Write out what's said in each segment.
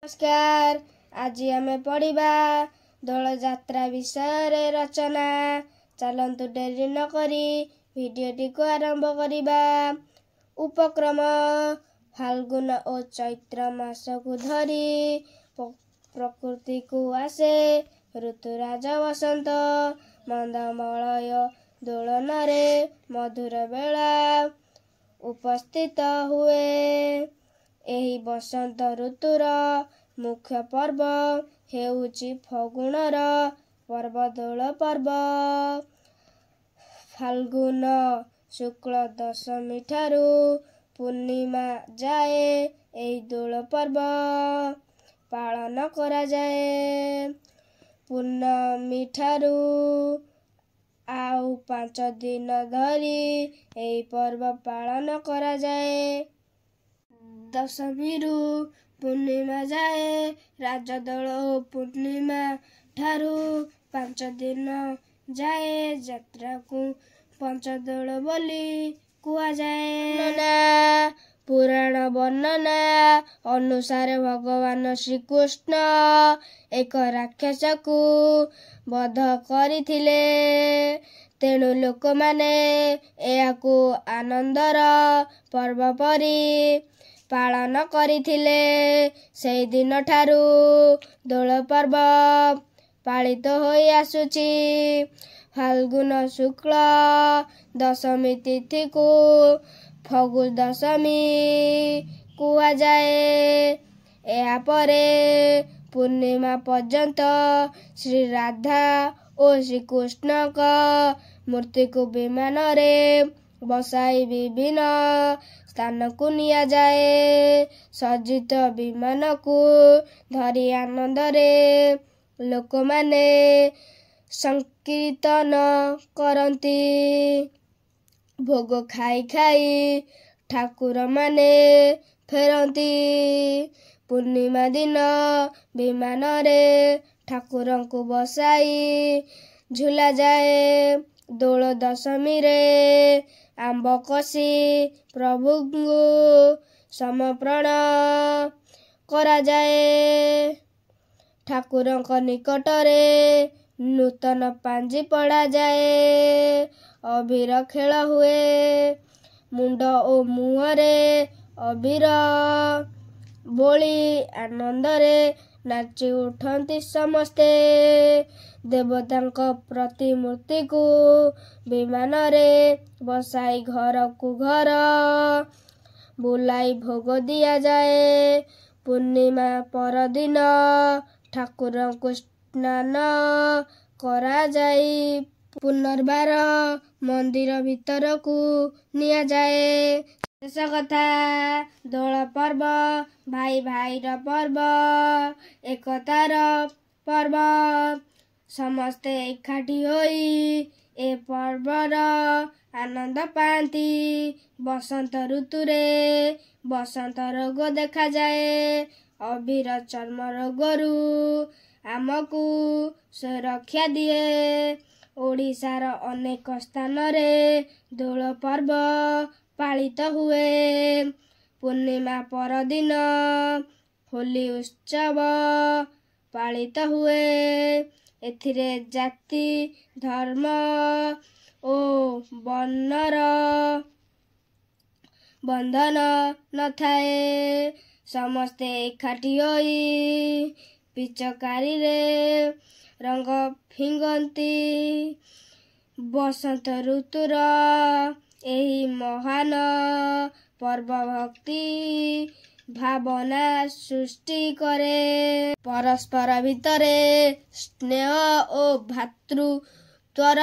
नमस्कार। आज आमे पढ़िबा दोल यात्रा विषय रे रचना। चलंतु डेरी न करी भिडियोटी को आरंभ करिबा। उपक्रम फाल्गुन और चैत्र मास को धरी प्रकृति को आसे ऋतुराज वसंत। मंदमलय दोलन रे मधुर बेला उपस्थित हुए। एही बसंत ऋतुर मुख्य पर्व हेउची फगुणर पर्व दोल पर्व। फाल्गुन शुक्ल दशमी ठारू पूर्णिमा जाए एही दोल पर्व पालन करा जाए। पूर्णमी ठारू आउ 5 दिन धरी एही पर्व पालन करा जाए। दशमी रु पूर्णिमा जाए राजदोल ओ पूर्णिमा ठारू 5 दिन जाए यात्रा को पंचदोल बोली कुआ जाए। पुराण वर्णना अनुसार भगवान श्रीकृष्ण एक राक्षस को वध करिथिले। तेणु लोक माने एहाकू आनंदर पर्व परी पालन करिथिले। सेही दिन ठारू दोल पर्व पालित होई आसुची। फाल्गुन शुक्ल दशमी तिथि को फगु दशमी कुआ जाए। एहा परे पूर्णिमा पर्यंत श्री राधा और श्रीकृष्ण का मूर्ति को विमान रे बसाई विभिन्न स्थान को निया जाए। सज्जित विमान को धरी आनंद रे लोक माने संकीर्तन करती। भोग खाई खाई ठाकुर माने फेरती। पूर्णिमा दिन विमान रे ठाकुर को बसाई झूला जाए। दोल दशमी रे आंब कसी प्रभु समर्पण करा जाए। ठाकुर निकट रे नूतन पांजी पड़ा जाए। अबीर खेल हुए मुंड ओ मुहरे अबीर बोली आनंद रे नाची उठंती समस्ते। देवतांक प्रतिमूर्ति को विमान रे बसाई घर को घर बुलाई भोग दिया जाए। पूर्णिमा पर दिन ठाकुर को स्नान करा जाई पुनर्बार मंदिर भीतर को निया जाए। शेष कथा दोल पर्व भाई भाईर पर्व एकतार पर्व। समस्ते एकाठी होई ए पर्वर आनंद पाती। बसंत ऋतु रे बसंत रोग देखा जाए। अबीर चर्म रोगरू आमको सुरक्षा दिए। ओडिशार अनेक स्थान रे दोल पर्व पालित हुए। पूर्णिमा पर दिन होली उत्सव पालित हुए। एथिरे जाति धर्म ओ वर्णर बंधन न थाए। समस्ते एकाठी होई पिचकारी रे रंग फिंगती। बसंत ऋतुर एही महान पर्व भक्ति भावना सृष्टि करे। परस्पर भितरे स्नेह और भातृत्वर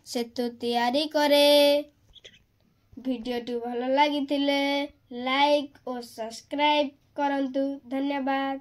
सेतु तैयारी करे। भिडियोटी भल लागिथिले लाइक और सब्सक्राइब करंतु। धन्यवाद।